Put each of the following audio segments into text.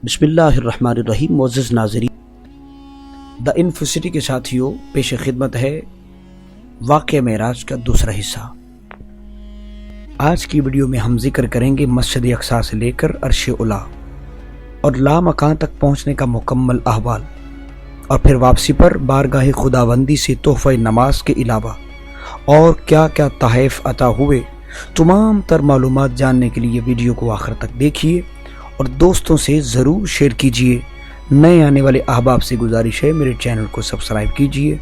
بسم اللہ الرحمن الرحیم۔ معزز ناظرین، دا انفو سٹی کے ساتھیوں، پیش خدمت ہے واقعہ معراج کا دوسرا حصہ۔ آج کی ویڈیو میں ہم ذکر کریں گے مسجد اقصی سے لے کر عرش اولی اور لامکان تک پہنچنے کا مکمل احوال، اور پھر واپسی پر بارگاہ خداوندی سے تحفہ نماز کے علاوہ اور کیا کیا تحائف عطا ہوئے۔ تمام تر معلومات جاننے کے لیے ویڈیو کو آخر تک دیکھیے اور دوستوں سے ضرور شیئر کیجیے۔ نئے آنے والے احباب سے گزارش ہے میرے چینل کو سبسکرائب کیجیے،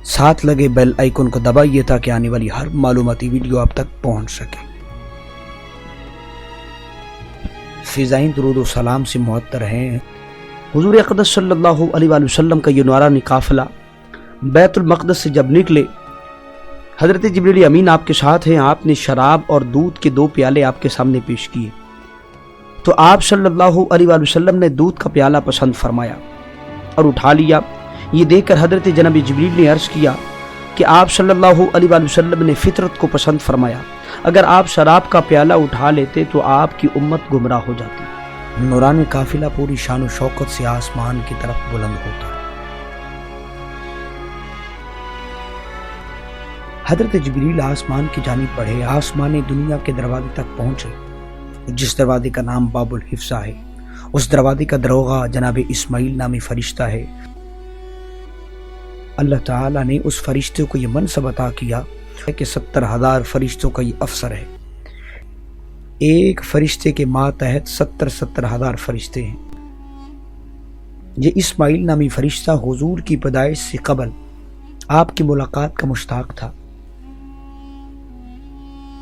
ساتھ لگے بیل آئیکن کو دبائیے تاکہ آنے والی ہر معلوماتی ویڈیو آپ تک پہنچ سکے۔ فضائیں درود و سلام سے معطر ہیں۔ حضور اقدس صلی اللہ علیہ وآلہ وسلم کا یہ نورانی قافلہ بیت المقدس سے جب نکلے، حضرت جبریل امین آپ کے ساتھ ہیں۔ آپ نے شراب اور دودھ کے 2 پیالے آپ کے سامنے پیش کیے تو آپ صلی اللہ علیہ وآلہ وسلم نے دودھ کا پیالہ پسند فرمایا اور اٹھا لیا۔ یہ دیکھ کر حضرت جناب جبریل نے عرض کیا کہ آپ صلی اللہ علیہ وآلہ وسلم نے فطرت کو پسند فرمایا، اگر آپ شراب کا پیالہ اٹھا لیتے تو آپ کی امت گمراہ ہو جاتی۔ نورانی قافلہ پوری شان و شوکت سے آسمان کی طرف بلند ہوتا ہے۔ حضرت جبریل آسمان کی جانب بڑھے، آسمان دنیا کے دروازے تک پہنچے، جس دروازے کا نام باب الحفظہ ہے۔ اس دروازے کا دروغہ جناب اسماعیل نامی فرشتہ ہے۔ اللہ تعالیٰ نے اس فرشتے کو یہ منصب عطا کیا کہ 70,000 فرشتوں کا یہ افسر ہے۔ ایک فرشتے کے ماتحت 70,000 فرشتے ہیں۔ یہ اسماعیل نامی فرشتہ حضور کی پیدائش سے قبل آپ کی ملاقات کا مشتاق تھا۔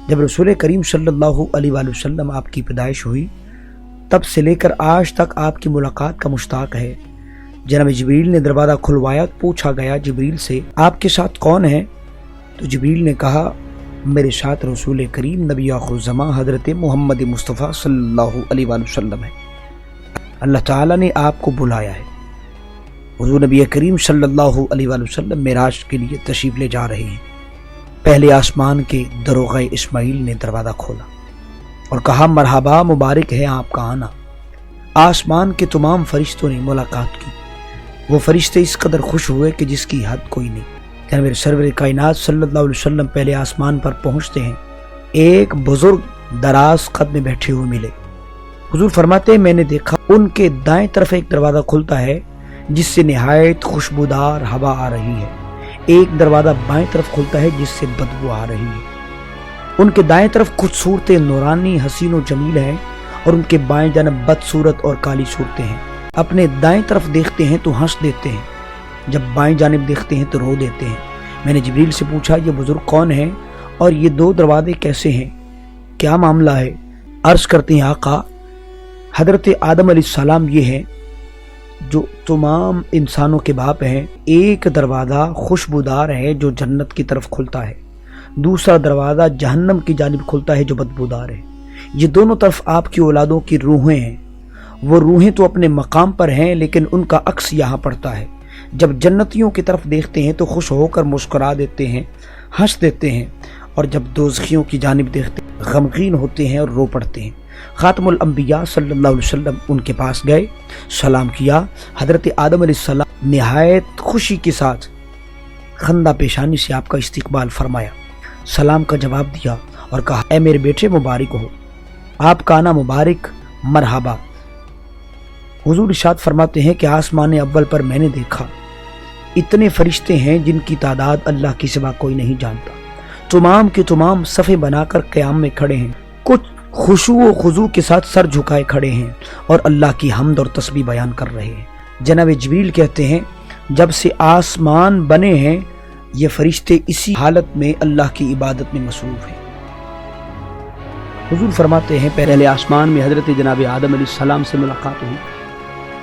جب رسول کریم صلی اللہ علیہ وآلہ وسلم آپ کی پیدائش ہوئی، تب سے لے کر آج تک آپ کی ملاقات کا مشتاق ہے۔ جناب جبریل نے دروازہ کھلوایا، پوچھا گیا جبریل سے آپ کے ساتھ کون ہے؟ تو جبریل نے کہا میرے ساتھ رسول کریم نبی آخر الزماں حضرت محمد مصطفیٰ صلی اللہ علیہ وآلہ وسلم ہے۔ اللہ تعالیٰ نے آپ کو بلایا ہے۔ حضور نبی کریم صلی اللہ علیہ وآلہ وسلم معراج کے لیے تشریف لے جا رہے ہیں۔ پہلے آسمان کے دروغہ اسماعیل نے دروازہ کھولا اور کہا مرحبا، مبارک ہے آپ کا آنا۔ آسمان کے تمام فرشتوں نے ملاقات کی۔ وہ فرشتے اس قدر خوش ہوئے کہ جس کی حد کوئی نہیں۔ میرے سرور کائنات صلی اللہ علیہ وسلم پہلے آسمان پر پہنچتے ہیں، ایک بزرگ دراز قد میں بیٹھے ہوئے ملے۔ حضور فرماتے ہیں میں نے دیکھا ان کے دائیں طرف ایک دروازہ کھلتا ہے جس سے نہایت خوشبودار ہوا آ رہی ہے، ایک دروازہ بائیں طرف کھلتا ہے جس سے بدبو آ رہی ہے۔ ان کے دائیں طرف کچھ صورتیں نورانی حسین و جمیل ہیں اور ان کے بائیں جانب بدصورت اور کالی صورتیں ہیں۔ اپنے دائیں طرف دیکھتے ہیں تو ہنس دیتے ہیں، جب بائیں جانب دیکھتے ہیں تو رو دیتے ہیں۔ میں نے جبریل سے پوچھا یہ بزرگ کون ہیں اور یہ 2 دروازے کیسے ہیں، کیا معاملہ ہے؟ عرض کرتے ہیں آقا حضرت آدم علیہ السلام یہ ہیں جو تمام انسانوں کے باپ ہیں۔ ایک دروازہ خوشبودار ہے جو جنت کی طرف کھلتا ہے، دوسرا دروازہ جہنم کی جانب کھلتا ہے جو بدبودار ہے۔ یہ دونوں طرف آپ کی اولادوں کی روحیں ہیں۔ وہ روحیں تو اپنے مقام پر ہیں لیکن ان کا عکس یہاں پڑتا ہے۔ جب جنتیوں کی طرف دیکھتے ہیں تو خوش ہو کر مسکرا دیتے ہیں، ہنس دیتے ہیں، اور جب دوزخیوں کی جانب دیکھتے ہیں غمگین ہوتے ہیں اور رو پڑتے ہیں۔ خاتم الانبیاء صلی اللہ علیہ وسلم ان کے پاس گئے، سلام کیا۔ حضرت آدم علیہ السلام نہایت خوشی کے ساتھ خندہ پیشانی سے آپ کا استقبال فرمایا، سلام کا جواب دیا اور کہا اے میرے بیٹے مبارک ہو، آپ کا آنا مبارک، مرحبا۔ حضور ارشاد فرماتے ہیں کہ آسمان اول پر میں نے دیکھا اتنے فرشتے ہیں جن کی تعداد اللہ کی سوا کوئی نہیں جانتا۔ تمام کے تمام صفیں بنا کر قیام میں کھڑے ہیں، کچھ خشوع و خضوع کے ساتھ سر جھکائے کھڑے ہیں اور اللہ کی حمد اور تسبیح بیان کر رہے ہیں۔ جناب جبریل کہتے ہیں جب سے آسمان بنے ہیں یہ فرشتے اسی حالت میں اللہ کی عبادت میں مصروف ہیں۔ حضور فرماتے ہیں پہلے آسمان میں حضرت جناب آدم علیہ السلام سے ملاقات ہوئی،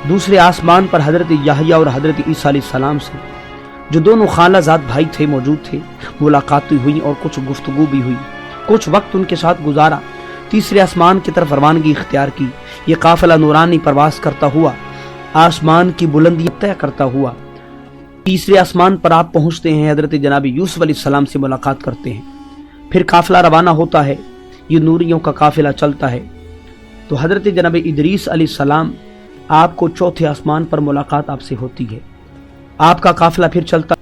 دوسرے آسمان پر حضرت یحییٰ اور حضرت عیسیٰ علیہ السلام سے جو دونوں خالہ زاد بھائی تھے موجود تھے، ملاقاتیں ہوئی اور کچھ گفتگو بھی ہوئی، کچھ وقت ان کے ساتھ گزارا۔ تیسرے آسمان کی طرف روانگی اختیار کی۔ یہ قافلہ نورانی پرواز کرتا ہوا آسمان کی بلندی طے کرتا ہوا تیسرے آسمان پر آپ پہنچتے ہیں، حضرت جناب یوسف علیہ السلام سے ملاقات کرتے ہیں۔ پھر قافلہ روانہ ہوتا ہے، یہ نوریوں کا قافلہ چلتا ہے تو حضرت جناب ادریس علیہ السلام آپ کو چوتھے آسمان پر ملاقات آپ سے ہوتی ہے۔ آپ کا قافلہ پھر چلتا،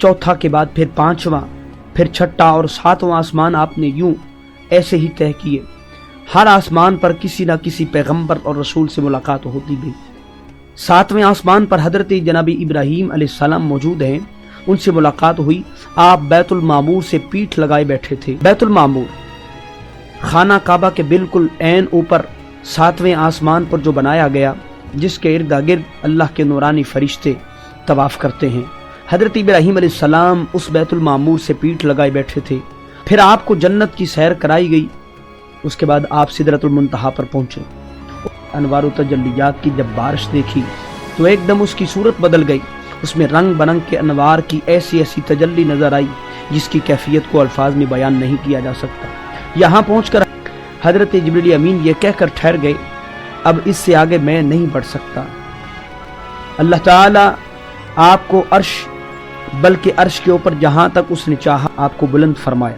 چوتھا کے بعد پھر پانچواں، پھر چھٹا اور ساتواں آسمان آپ نے یوں ایسے ہی طے کیے۔ ہر آسمان پر کسی نہ کسی پیغمبر اور رسول سے ملاقات ہوتی گئی۔ ساتویں آسمان پر حضرت جناب ابراہیم علیہ السلام موجود ہیں، ان سے ملاقات ہوئی۔ آپ بیت المعمور سے پیٹھ لگائے بیٹھے تھے۔ بیت المعمور خانہ کعبہ کے بالکل عین اوپر ساتویں آسمان پر جو بنایا گیا، جس کے ارد گرد اللہ کے نورانی فرشتے طواف کرتے ہیں۔ حضرت ابراہیم علیہ السلام اس بیت المعمور سے پیٹھ لگائے بیٹھے تھے۔ پھر آپ کو جنت کی سیر کرائی گئی۔ اس کے بعد آپ سدرۃ المنتہا پر پہنچے۔ انوار و تجلیات کی جب بارش دیکھی تو ایک دم اس کی صورت بدل گئی۔ اس میں رنگ برنگ کے انوار کی ایسی ایسی تجلی نظر آئی جس کی کیفیت کو الفاظ میں بیان نہیں کیا جا سکتا۔ یہاں پہنچ کر حضرت جبریل امین یہ کہہ کر ٹھہر گئے، اب اس سے آگے میں نہیں بڑھ سکتا۔ اللہ تعالی آپ کو عرش، بلکہ عرش کے اوپر جہاں تک اس نے چاہا آپ کو بلند فرمایا،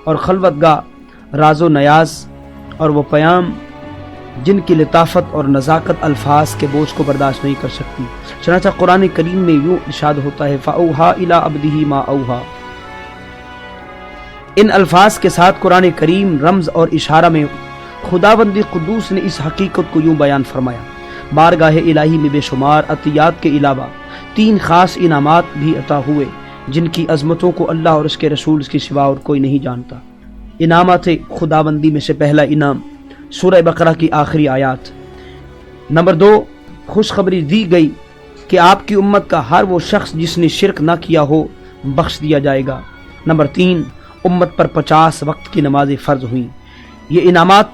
اور خلوت گاہ راز و نیاز اور وہ پیام جن کی لطافت اور نزاکت الفاظ کے بوجھ کو برداشت نہیں کر سکتی۔ چنانچہ قرآن کریم میں یوں ارشاد ہوتا ہے فَأَوْحَىٰ إِلَىٰ عَبْدِهِ مَا أَوْحَىٰ۔ ان الفاظ کے ساتھ قرآن کریم رمز اور اشارہ میں خداوند قدوس نے اس حقیقت کو یوں بیان فرمایا، بارگاہ الہی میں بے شمار عطیات کے علاوہ 3 خاص انعامات بھی عطا ہوئے جن کی عظمتوں کو اللہ اور اس کے رسول کے سوا اور کوئی نہیں جانتا۔ انعامات خداوندی میں سے پہلا انعام سورہ بقرہ کی آخری آیات۔ نمبر 2، خوشخبری دی گئی کہ آپ کی امت کا ہر وہ شخص جس نے شرک نہ کیا ہو بخش دیا جائے گا۔ نمبر 3، امت پر 50 وقت کی نمازیں فرض ہوئیں۔ یہ انعامات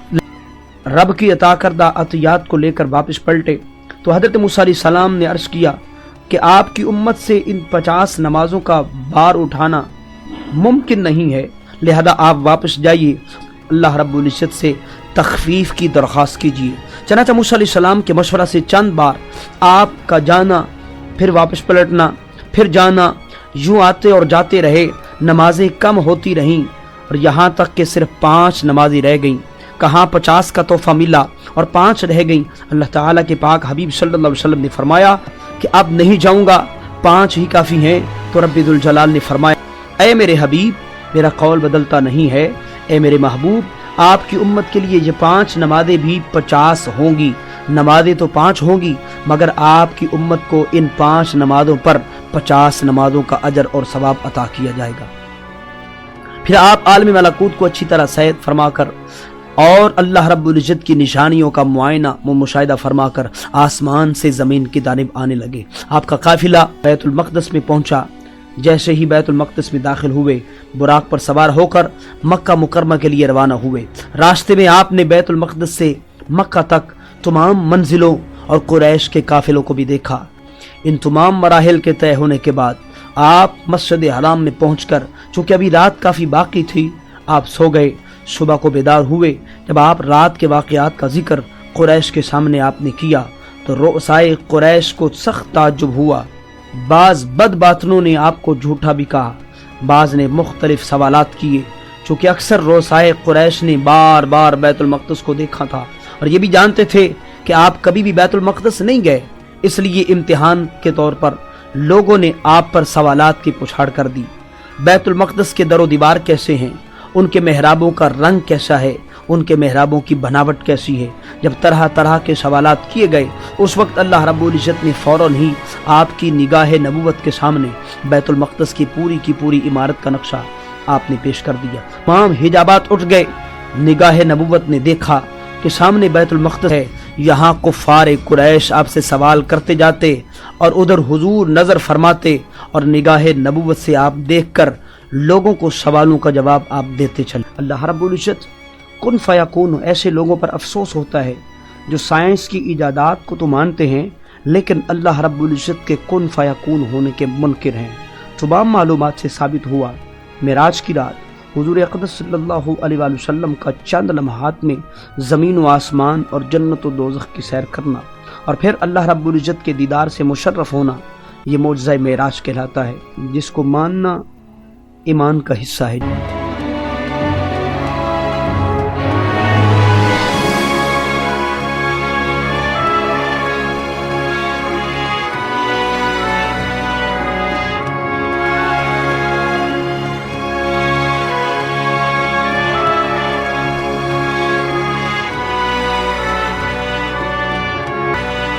رب کی عطا کردہ عطیات کو لے کر واپس پلٹے تو حضرت موسیٰ علیہ السلام نے عرض کیا کہ آپ کی امت سے ان 50 نمازوں کا بار اٹھانا ممکن نہیں ہے، لہذا آپ واپس جائیے، اللہ رب العزت سے تخفیف کی درخواست کیجیے۔ چنانچہ موسیٰ علیہ السلام کے مشورہ سے چند بار آپ کا جانا، پھر واپس پلٹنا، پھر جانا، یوں آتے اور جاتے رہے، نمازیں کم ہوتی رہیں اور یہاں تک کہ صرف 5 نمازیں رہ گئیں۔ کہاں 50 کا تحفہ ملا اور 5 رہ گئیں۔ اللہ تعالیٰ کے پاک حبیب صلی اللہ علیہ وسلم نے فرمایا کہ اب نہیں جاؤں گا، 5 ہی کافی ہیں۔ تو رب ذوالجلال نے فرمایا اے میرے حبیب، میرا قول بدلتا نہیں ہے، اے میرے محبوب، آپ کی امت کے لیے یہ 5 نمازیں بھی 50 ہوں گی۔ نمازیں تو 5 ہوں گی مگر آپ کی امت کو ان 5 نمازوں پر 50 نمازوں کا اجر اور ثواب عطا کیا جائے گا۔ پھر آپ عالم ملکوت کو اچھی طرح سید فرما کر اور اللہ رب العزت کی نشانیوں کا معائنہ و مشاہدہ فرما کر آسمان سے زمین کی جانب آنے لگے۔ آپ کا قافلہ بیت المقدس میں پہنچا۔ جیسے ہی بیت المقدس میں داخل ہوئے، براق پر سوار ہو کر مکہ مکرمہ کے لیے روانہ ہوئے۔ راستے میں آپ نے بیت المقدس سے مکہ تک تمام منزلوں اور قریش کے قافلوں کو بھی دیکھا۔ ان تمام مراحل کے طے ہونے کے بعد آپ مسجد حرام میں پہنچ کر، چونکہ ابھی رات کافی باقی تھی، آپ سو گئے۔ صبح کو بیدار ہوئے۔ جب آپ رات کے واقعات کا ذکر قریش کے سامنے آپ نے کیا تو رؤسائے قریش کو سخت تعجب ہوا۔ بعض بد باطنوں نے آپ کو جھوٹا بھی کہا، بعض نے مختلف سوالات کیے، چونکہ اکثر رؤسائے قریش نے بار بار بیت المقدس کو دیکھا تھا اور یہ بھی جانتے تھے کہ آپ کبھی بھی بیت المقدس نہیں گئے، اس لیے امتحان کے طور پر لوگوں نے آپ پر سوالات کی پچھاڑ کر دی۔ بیت المقدس کے در و دیوار کیسے ہیں، ان کے محرابوں کا رنگ کیسا ہے، ان کے محرابوں کی بناوٹ کیسی ہے۔ جب طرح طرح کے سوالات کیے گئے اس وقت اللہ رب العزت نے فوراً ہی آپ کی نگاہ نبوت کے سامنے بیت المقدس کی پوری عمارت کا نقشہ آپ نے پیش کر دیا۔ تمام حجابات اٹھ گئے۔ نگاہ نبوت نے دیکھا کہ سامنے بیت المقدس ہے، یہاں کفار قریش آپ سے سوال کرتے جاتے اور ادھر حضور نظر فرماتے اور نگاہ نبوت سے آپ دیکھ کر لوگوں کو سوالوں کا جواب آپ دیتے چلے۔ اللہ رب العزت کن فیکون، ایسے لوگوں پر افسوس ہوتا ہے جو سائنس کی ایجادات کو تو مانتے ہیں لیکن اللہ رب العزت کے کن فیکون ہونے کے منکر ہیں۔ تمام معلومات سے ثابت ہوا معراج کی رات حضور اقدس صلی اللہ علیہ وآلہ وسلم کا چند لمحات میں زمین و آسمان اور جنت و دوزخ کی سیر کرنا اور پھر اللہ رب العزت کے دیدار سے مشرف ہونا، یہ معجزہ معراج کہلاتا ہے، جس کو ماننا ایمان کا حصہ ہے۔